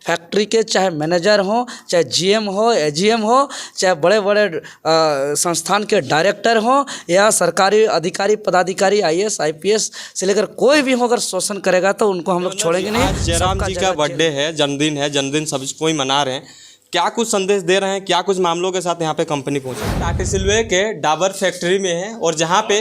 Factory के चाहे manager हों, चाहे जीएम हो, एजीएम हो, चाहे बड़े बड़े संस्थान के डायरेक्टर हों या सरकारी अधिकारी पदाधिकारी आईएएस आईपीएस से लेकर कोई भी हो, अगर शोषण करेगा तो उनको हम लोग छोड़ेंगे नहीं। आज जयराम जी का बर्थडे है, जन्मदिन सभी कोई मना रहे हैं, क्या कुछ संदेश दे रहे हैं, क्या कुछ मामलों के साथ यहाँ पे कंपनी पहुँची? टाटा सिल्वे के डाबर फैक्ट्री में है और जहाँ पे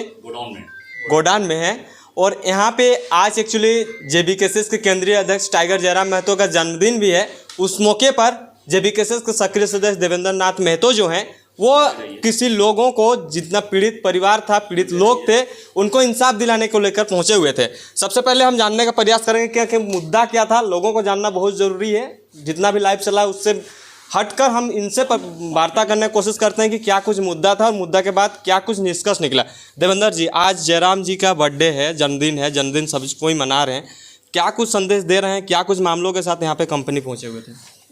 गोडाउन में है और यहाँ पे आज एक्चुअली जेबीकेएसएस के केंद्रीय अध्यक्ष टाइगर जयराम महतो का जन्मदिन भी है। उस मौके पर जेबीकेएसएस के सक्रिय सदस्य देवेंद्र नाथ महतो जो हैं वो किसी लोगों को, जितना पीड़ित परिवार था, पीड़ित लोग थे, उनको इंसाफ दिलाने को लेकर पहुंचे हुए थे। सबसे पहले हम जानने का प्रयास करेंगे कि मुद्दा क्या था, लोगों को जानना बहुत ज़रूरी है। जितना भी लाइव चला उससे हटकर हम इनसे वार्ता करने की कोशिश करते हैं कि क्या कुछ मुद्दा था और मुद्दा के बाद क्या कुछ निष्कर्ष निकला। देवेंद्र जी, आज जयराम जी का बर्थडे है, जन्मदिन सभी कोई मना रहे हैं, क्या कुछ संदेश दे रहे हैं, क्या कुछ मामलों के साथ यहाँ पे कंपनी पहुँचे हुए थे?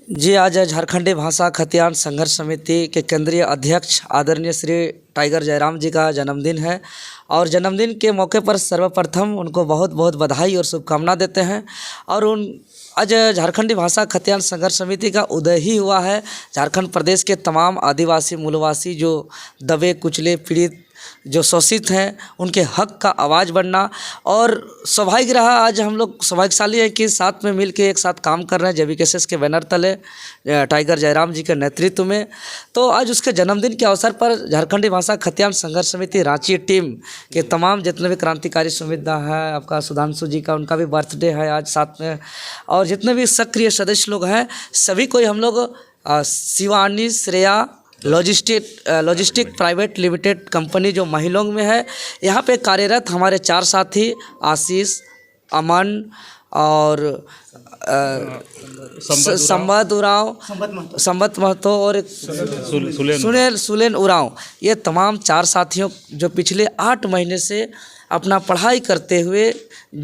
जी, आज झारखंडी भाषा खतियान संघर्ष समिति के केंद्रीय अध्यक्ष आदरणीय श्री टाइगर जयराम जी का जन्मदिन है और जन्मदिन के मौके पर सर्वप्रथम उनको बहुत बहुत बधाई और शुभकामना देते हैं। और आज झारखंडी भाषा खतियान संघर्ष समिति का उदय ही हुआ है। झारखंड प्रदेश के तमाम आदिवासी मूलवासी जो दबे कुचले पीड़ित जो शोषित हैं उनके हक का आवाज़ बनना, और सौभाग्य रहा आज हम लोग सौभाग्यशाली हैं कि साथ में मिल के एक साथ काम कर रहे हैं जेबीकेएसएस के बैनर तले टाइगर जयराम जी के नेतृत्व में। तो आज उसके जन्मदिन के अवसर पर झारखंडी भाषा खतियान संघर्ष समिति रांची टीम के तमाम जितने भी क्रांतिकारी सुविधा है, आपका सुधांशु जी का उनका भी बर्थडे है आज साथ में, और जितने भी सक्रिय सदस्य लोग हैं सभी को हम लोग Shivani Shreya logistic private limited company जो महिलोंग में है, यहाँ पे कार्यरत हमारे 4 साथी आशीष, अमन और संबत महतो और सुलेन उरांव, ये तमाम 4 साथियों जो पिछले 8 महीने से अपना पढ़ाई करते हुए,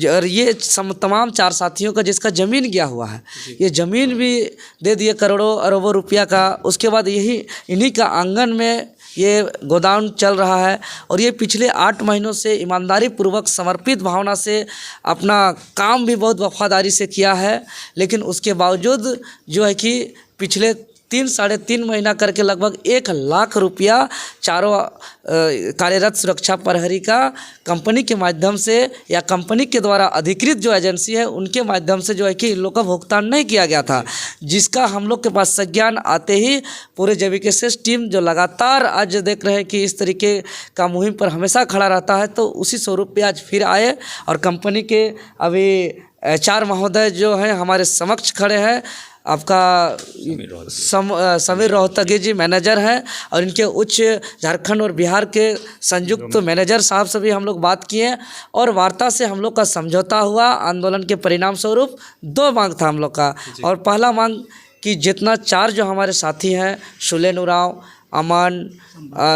और ये तमाम 4 साथियों का जिसका ज़मीन गया हुआ है, ये ज़मीन भी दे दिए करोड़ों अरबों रुपया का। उसके बाद इन्हीं का आंगन में ये गोदाम चल रहा है और ये पिछले 8 महीनों से ईमानदारी पूर्वक समर्पित भावना से अपना काम भी बहुत वफादारी से किया है। लेकिन उसके बावजूद जो है कि पिछले 3 साढ़े 3 महीना करके लगभग 1 लाख रुपया चारों कार्यरत सुरक्षा प्रहरी का कंपनी के माध्यम से या कंपनी के द्वारा अधिकृत जो एजेंसी है उनके माध्यम से जो है कि इन लोग का भुगतान नहीं किया गया था, जिसका हम लोग के पास संज्ञान आते ही पूरे जेबीकेएसएस टीम जो लगातार आज देख रहे हैं कि इस तरीके का मुहिम पर हमेशा खड़ा रहता है, तो उसी स्वरूप पे आज फिर आए और कंपनी के अभी HR महोदय जो हैं हमारे समक्ष खड़े हैं। आपका समीर रोहतगी जी मैनेजर हैं और इनके उच्च झारखंड और बिहार के संयुक्त मैनेजर साहब से भी हम लोग बात किए और वार्ता से हम लोग का समझौता हुआ। आंदोलन के परिणाम स्वरूप 2 मांग था हम लोग का, और पहला मांग कि जितना 4 जो हमारे साथी हैं सुलेन उरांव, अमन,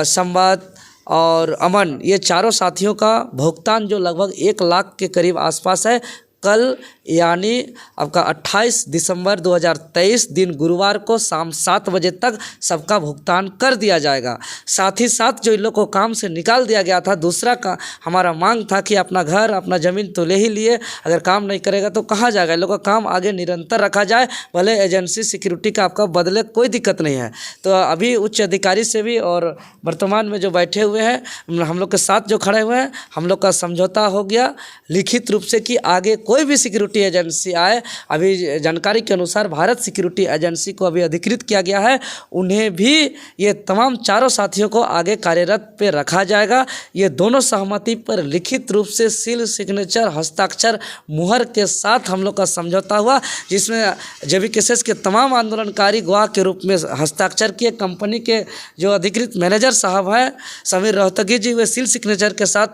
संबत और अमन, ये चारों साथियों का भुगतान जो लगभग 1 लाख के करीब आसपास है, कल यानी आपका 28 दिसंबर 2023 दिन गुरुवार को शाम 7 बजे तक सबका भुगतान कर दिया जाएगा। साथ ही साथ जो इन लोग को काम से निकाल दिया गया था, दूसरा का हमारा मांग था कि अपना घर अपना ज़मीन तो ले ही लिए, अगर काम नहीं करेगा तो कहाँ जाएगा, इन लोग का काम आगे निरंतर रखा जाए, भले एजेंसी सिक्योरिटी का आपका बदले, कोई दिक्कत नहीं है। तो अभी उच्च अधिकारी से भी और वर्तमान में जो बैठे हुए हैं हम लोग के साथ जो खड़े हुए हैं, हम लोग का समझौता हो गया लिखित रूप से कि आगे कोई भी सिक्योरिटी एजेंसी आए, अभी जानकारी के अनुसार भारत सिक्योरिटी एजेंसी को अभी अधिकृत किया गया है, उन्हें भी ये तमाम चारों साथियों को आगे कार्यरत पे रखा जाएगा। ये दोनों सहमति पर लिखित रूप से सील सिग्नेचर हस्ताक्षर मुहर के साथ हम लोग का समझौता हुआ, जिसमें जेबीकेएसएस के तमाम आंदोलनकारी गवाह के रूप में हस्ताक्षर किए। कंपनी के जो अधिकृत मैनेजर साहब हैं समीर रोहतगी जी, वे सील सिग्नेचर के साथ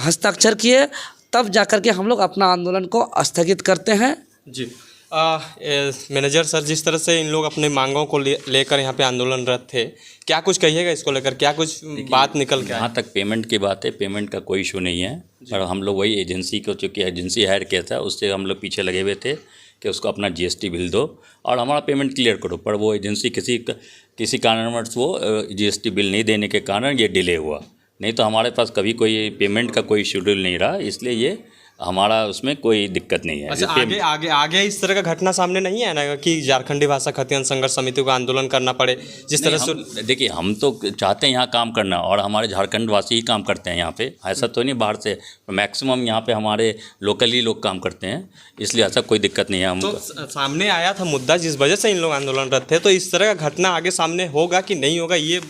हस्ताक्षर किए, तब जाकर के हम लोग अपना आंदोलन को स्थगित करते हैं। जी मैनेजर सर, जिस तरह से इन लोग अपने मांगों को लेकर यहाँ पे आंदोलनरत थे, क्या कुछ कहिएगा इसको लेकर, क्या कुछ बात निकल के? जहाँ तक पेमेंट की बात है, पेमेंट का कोई इशू नहीं है, पर हम लोग वही एजेंसी को, चूँकि एजेंसी हायर किया था, उससे हम लोग पीछे लगे हुए थे कि उसको अपना GST बिल दो और हमारा पेमेंट क्लियर करो, पर वो एजेंसी किसी कारणवश वो GST बिल नहीं देने के कारण ये डिले हुआ। नहीं तो हमारे पास कभी कोई पेमेंट का कोई शेड्यूल नहीं रहा, इसलिए ये हमारा उसमें कोई दिक्कत नहीं है। अच्छा, जो आगे आगे आगे इस तरह का घटना सामने नहीं है ना कि झारखंडी भाषा खतियान संघर्ष समिति को आंदोलन करना पड़े जिस तरह से? देखिए, हम तो चाहते हैं यहाँ काम करना, और हमारे झारखंड वासी ही काम करते हैं यहाँ पे, ऐसा तो नहीं बाहर से, मैक्सिमम यहाँ पे हमारे लोकली लोग काम करते हैं, इसलिए ऐसा कोई दिक्कत नहीं है हमको। तो सामने आया था मुद्दा जिस वजह से इन लोग आंदोलनरत थे, तो इस तरह का घटना आगे सामने होगा कि नहीं होगा, ये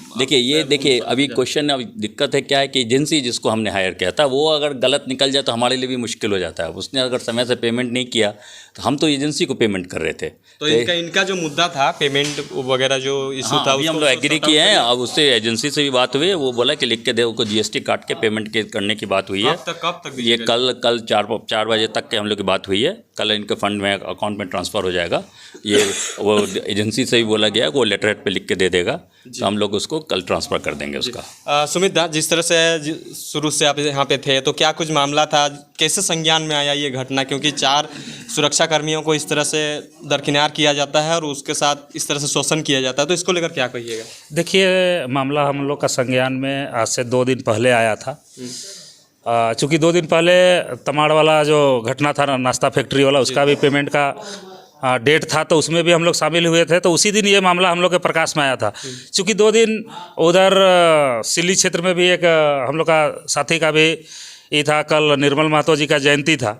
देखिए अभी क्वेश्चन, अभी दिक्कत है क्या है कि एजेंसी जिसको हमने हायर किया था वो अगर गलत निकल जाए तो हमारे लिए भी मुश्किल हो जाता है। उसने अगर समय से पेमेंट नहीं किया तो हम तो एजेंसी को पेमेंट कर रहे थे। तो इनका जो मुद्दा था पेमेंट वगैरह जो इशू था, अभी हम लोग एग्री किए हैं। अब उससे एजेंसी से भी बात हुई है, वो बोला कि लिख के दे, उसको जीएसटी काट के पेमेंट करने की बात हुई है। कब तक ये कल 4 बजे तक के हम लोग की बात हुई है। कल इनके फंड में अकाउंट में ट्रांसफ़र हो जाएगा। ये वो एजेंसी से भी बोला गया है, वो लेटर हेड पे लिख के दे देगा, तो हम लोग उसको कल ट्रांसफ़र कर देंगे उसका। सुमित दा, जिस तरह से शुरू से आप यहाँ पे थे, तो क्या कुछ मामला था, कैसे संज्ञान में आया ये घटना? क्योंकि 4 सुरक्षा कर्मियों को इस तरह से दरकिनार किया जाता है और उसके साथ इस तरह से शोषण किया जाता है, तो इसको लेकर क्या कहिएगा? देखिए, मामला हम लोग का संज्ञान में आज से 2 दिन पहले आया था। चूँकि 2 दिन पहले तमाड़ वाला जो घटना था, नाश्ता फैक्ट्री वाला, उसका भी पेमेंट का डेट था, तो उसमें भी हम लोग शामिल हुए थे। तो उसी दिन ये मामला हम लोग के प्रकाश में आया था। चूँकि 2 दिन उधर सिल्ली क्षेत्र में भी एक हम लोग का साथी का भी ये था, कल निर्मल महतो जी का जयंती था,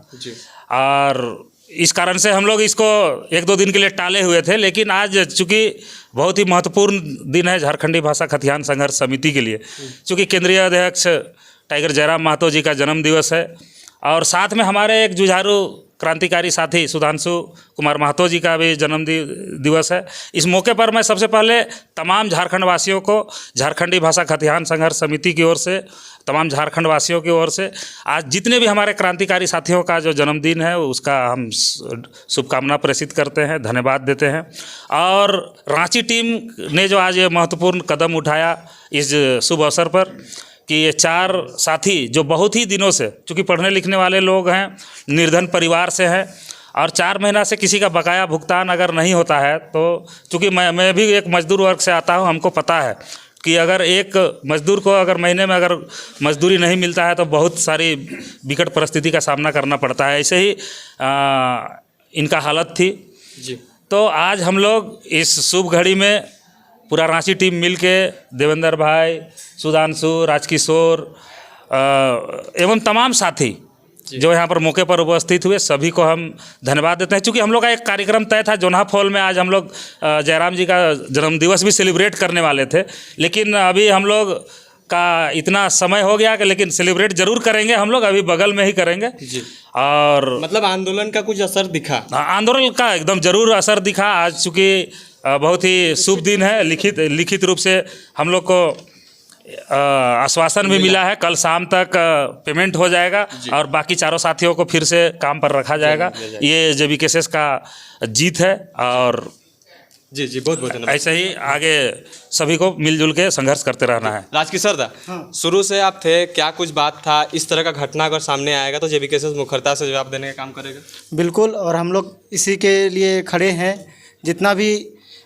और इस कारण से हम लोग इसको 1-2 दिन के लिए टाले हुए थे। लेकिन आज चूँकि बहुत ही महत्वपूर्ण दिन है झारखंडी भाषा खतियान संघर्ष समिति के लिए, चूँकि केंद्रीय अध्यक्ष टाइगर जयराम महतो जी का जन्म दिवस है, और साथ में हमारे एक जुझारू क्रांतिकारी साथी सुधांशु कुमार महतो जी का भी जन्म दिवस है। इस मौके पर मैं सबसे पहले तमाम झारखंड वासियों को झारखंडी भाषा खतियान संघर्ष समिति की ओर से, तमाम झारखंड वासियों की ओर से आज जितने भी हमारे क्रांतिकारी साथियों का जो जन्मदिन है उसका हम शुभकामना प्रेषित करते हैं, धन्यवाद देते हैं। और रांची टीम ने जो आज ये महत्वपूर्ण कदम उठाया इस शुभ अवसर पर कि ये 4 साथी जो बहुत ही दिनों से, चूँकि पढ़ने लिखने वाले लोग हैं, निर्धन परिवार से हैं, और 4 महीना से किसी का बकाया भुगतान अगर नहीं होता है, तो चूँकि मैं भी एक मजदूर वर्ग से आता हूँ, हमको पता है कि अगर एक मजदूर को अगर महीने में अगर मजदूरी नहीं मिलता है तो बहुत सारी विकट परिस्थिति का सामना करना पड़ता है। ऐसे ही इनका हालत थी जी। तो आज हम लोग इस शुभ घड़ी में पूरा रांची टीम मिल के देवेंद्र भाई, सुधांशु, राजकिशोर एवं तमाम साथी जो यहाँ पर मौके पर उपस्थित हुए, सभी को हम धन्यवाद देते हैं। चूँकि हम लोग का एक कार्यक्रम तय था जोन्हा फॉल में, आज हम लोग जयराम जी का जन्मदिवस भी सेलिब्रेट करने वाले थे, लेकिन अभी हम लोग का इतना समय हो गया कि लेकिन सेलिब्रेट जरूर करेंगे हम लोग, अभी बगल में ही करेंगे जी। और मतलब आंदोलन का कुछ असर दिखा? आंदोलन का एकदम जरूर असर दिखा। आज चूँकि बहुत ही शुभ दिन है, लिखित रूप से हम लोग को आश्वासन भी मिला है, कल शाम तक पेमेंट हो जाएगा और बाकी 4 साथियों को फिर से काम पर रखा जाएगा। ये जेबीकेएसएस का जीत है, और जी बहुत धन्यवाद। ऐसे ही आगे सभी को मिलजुल के संघर्ष करते रहना है। राजकिशोर दा, शुरू से आप थे, क्या कुछ बात था, इस तरह का घटना अगर सामने आएगा तो जेबीकेएसएस मुखरता से जवाब देने का काम करेगा? बिल्कुल, और हम लोग इसी के लिए खड़े हैं। जितना भी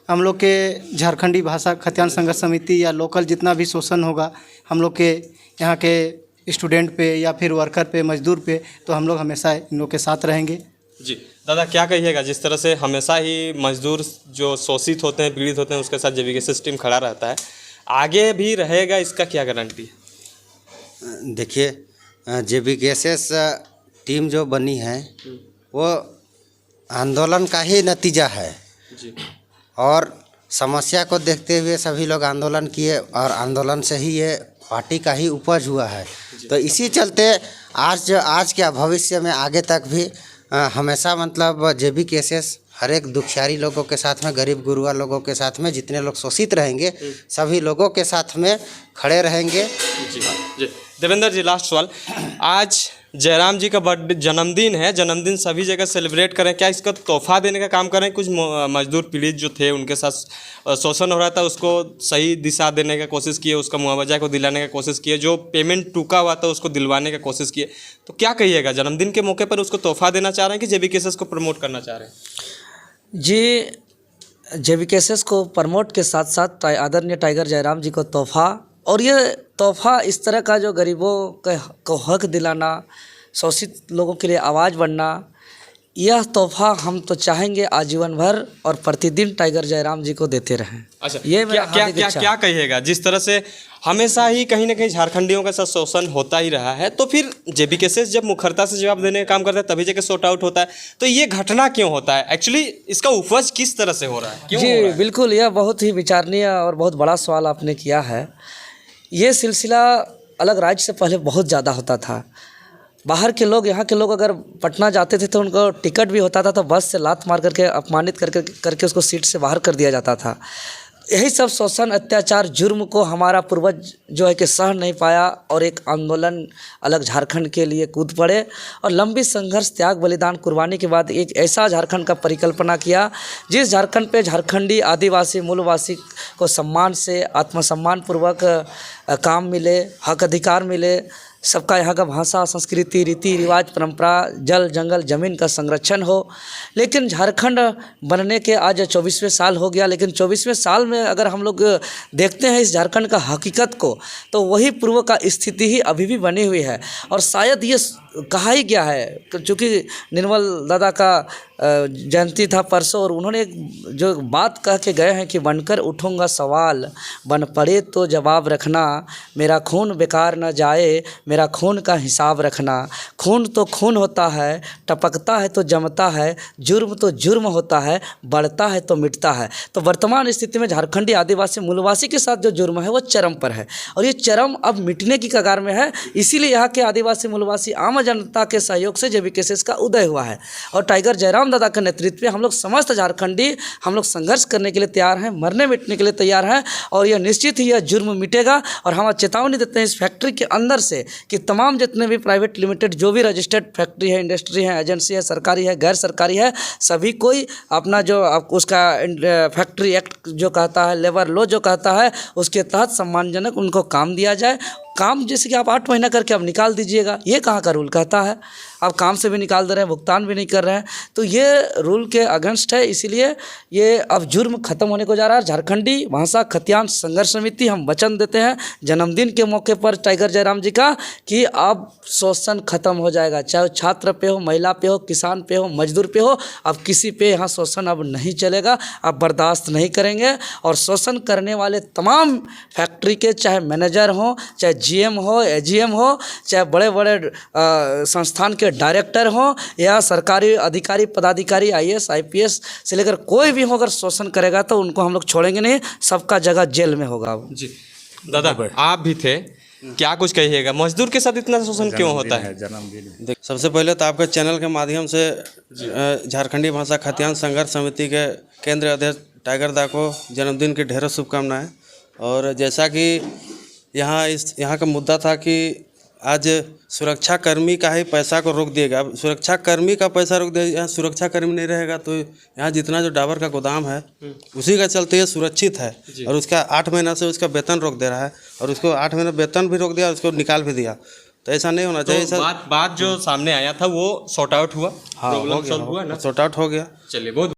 हम लोग के झारखंडी भाषा खतियान संघर्ष समिति या लोकल जितना भी शोषण होगा हम लोग के यहाँ के स्टूडेंट पे या फिर वर्कर पे, मजदूर पे, तो हम लोग हमेशा इन लोग के साथ रहेंगे जी। दादा, क्या कहिएगा, जिस तरह से हमेशा ही मजदूर जो शोषित होते हैं, पीड़ित होते हैं, उसके साथ जेबीकेएसएस टीम खड़ा रहता है, आगे भी रहेगा, इसका क्या गारंटी है? देखिए, जेबीकेएसएस टीम जो बनी है वो आंदोलन का ही नतीजा है जी। और समस्या को देखते हुए सभी लोग आंदोलन किए, और आंदोलन से ही ये पार्टी का ही उपज हुआ है। तो इसी चलते आज क्या भविष्य में आगे तक भी हमेशा मतलब जेबीकेएसएस हर एक दुखियारी लोगों के साथ में, गरीब गुरुआ लोगों के साथ में, जितने लोग शोषित रहेंगे सभी लोगों के साथ में खड़े रहेंगे जी। देवेंद्र जी, लास्ट सवाल, आज जयराम जी का बर्थडे जन्मदिन है, जन्मदिन सभी जगह सेलिब्रेट करें, क्या इसका तोहफा देने का काम करें? कुछ मजदूर पीड़ित जो थे उनके साथ शोषण हो रहा था, उसको सही दिशा देने का कोशिश किए, उसका मुआवजा को दिलाने का कोशिश किए, जो पेमेंट टूका हुआ था उसको दिलवाने का कोशिश किए, तो क्या कहिएगा, जन्मदिन के मौके पर उसको तोहफा देना चाह रहे हैं कि जेबीकेएसएस को प्रमोट करना चाह रहे हैं? जी, जेबीकेएसएस को प्रमोट के साथ साथ आदरणीय टाइगर जयराम जी को तोहफा, और ये तोहफा इस तरह का जो गरीबों को हक दिलाना, शोषित लोगों के लिए आवाज़ बनना, यह तोहफा हम तो चाहेंगे आजीवन भर और प्रतिदिन टाइगर जयराम जी को देते रहें। अच्छा, ये क्या मेरा क्या हार्दिक क्या इच्छा क्या कहिएगा, जिस तरह से हमेशा ही कहीं ना कहीं झारखंडियों का साथ शोषण होता ही रहा है, तो फिर जेबी केसेस जब मुखरता से जवाब देने का काम करता है तभी जाके सॉर्ट आउट होता है, तो ये घटना क्यों होता है? एक्चुअली इसका उपज किस तरह से हो रहा है, क्यों हो रहा जी है? बिल्कुल, यह बहुत ही विचारणीय और बहुत बड़ा सवाल आपने किया है। ये सिलसिला अलग राज्य से पहले बहुत ज़्यादा होता था। बाहर के लोग, यहाँ के लोग अगर पटना जाते थे तो उनको टिकट भी होता था तो बस से लात मार करके अपमानित करके उसको सीट से बाहर कर दिया जाता था। यही सब शोषण, अत्याचार, जुर्म को हमारा पूर्वज जो है कि सह नहीं पाया और एक आंदोलन अलग झारखंड के लिए कूद पड़े और लंबी संघर्ष, त्याग, बलिदान, कुर्बानी के बाद एक ऐसा झारखंड का परिकल्पना किया जिस झारखंड पे झारखंडी आदिवासी मूलवासी को सम्मान से, आत्मसम्मान पूर्वक काम मिले, हक अधिकार मिले, सबका यहाँ का भाषा, संस्कृति, रीति रिवाज, परंपरा, जल जंगल ज़मीन का संरक्षण हो। लेकिन झारखंड बनने के आज 24वें साल हो गया, लेकिन 24वें साल में अगर हम लोग देखते हैं इस झारखंड का हकीकत को, तो वही पूर्व का स्थिति ही अभी भी बनी हुई है। और शायद ये कहा ही गया है, क्योंकि निर्मल दादा का जयंती था परसों और उन्होंने एक जो बात कह के गए हैं कि बनकर उठूँगा सवाल, बन पड़े तो जवाब रखना, मेरा खून बेकार न जाए, मेरा खून का हिसाब रखना। खून तो खून होता है, टपकता है तो जमता है, जुर्म तो जुर्म होता है, बढ़ता है तो मिटता है। तो वर्तमान स्थिति में झारखंडी आदिवासी मूलवासी के साथ जो जुर्म है वो चरम पर है और ये चरम अब मिटने की कगार में है। इसीलिए यहाँ के आदिवासी मूलवासी आम जनता के सहयोग से जेबी केसेस का उदय हुआ है और टाइगर जयराम दादा के नेतृत्व में हम लोग समस्त झारखंडी हम लोग संघर्ष करने के लिए तैयार हैं, मरने मिटने के लिए तैयार हैं और यह निश्चित ही यह जुर्म मिटेगा। और हम चेतावनी देते हैं इस फैक्ट्री के अंदर से कि तमाम जितने भी प्राइवेट लिमिटेड जो भी रजिस्टर्ड फैक्ट्री है, इंडस्ट्री है, एजेंसी है, सरकारी है, गैर सरकारी है, सभी कोई अपना जो उसका फैक्ट्री एक्ट जो कहता है, लेबर लॉ जो कहता है, उसके तहत सम्मानजनक उनको काम दिया जाए। काम जैसे कि आप 8 महीना करके अब निकाल दीजिएगा, ये कहाँ का रूल कहता है? आप काम से भी निकाल दे रहे हैं, भुगतान भी नहीं कर रहे हैं, तो ये रूल के अगेंस्ट है। इसीलिए ये अब जुर्म खत्म होने को जा रहा है। झारखंडी भाषा खतियान संघर्ष समिति हम वचन देते हैं जन्मदिन के मौके पर टाइगर जयराम जी का कि अब शोषण खत्म हो जाएगा, चाहे छात्र पे हो, महिला पे हो, किसान पे हो, मजदूर पे हो, अब किसी पे यहाँ शोषण अब नहीं चलेगा, अब बर्दाश्त नहीं करेंगे। और शोषण करने वाले तमाम फैक्ट्री के चाहे मैनेजर हों, चाहे जीएम हो, एजीएम हो, चाहे बड़े बड़े संस्थान के डायरेक्टर हों या सरकारी अधिकारी, पदाधिकारी, आईएएस, आईपीएस से लेकर कोई भी हो, अगर शोषण करेगा तो उनको हम लोग छोड़ेंगे नहीं, सबका जगह जेल में होगा। जी दादा, आप भी थे, क्या कुछ कहिएगा, मजदूर के साथ इतना शोषण क्यों होता है? देख, सबसे पहले तो आपके चैनल के माध्यम से झारखंडी भाषा खतियान संघर्ष समिति के केंद्रीय अध्यक्ष टाइगर दा को जन्मदिन की ढेरों शुभकामनाएं। और जैसा कि यहाँ का मुद्दा था कि आज सुरक्षा कर्मी का ही पैसा को रोक दिएगा, अब सुरक्षा कर्मी का पैसा रोक दिया, यहाँ सुरक्षा कर्मी नहीं रहेगा तो यहाँ जितना जो डाबर का गोदाम है उसी का चलते ये सुरक्षित है। और उसका 8 महीना से उसका वेतन रोक दे रहा है और उसको 8 महीना वेतन भी रोक दिया और उसको निकाल भी दिया, तो ऐसा नहीं होना चाहिए। तो बात जो सामने आया था वो सॉर्ट आउट हुआ, हाँ, प्रॉब्लम सॉल्व हुआ ना, सॉर्ट आउट हो गया। चलिए बहुत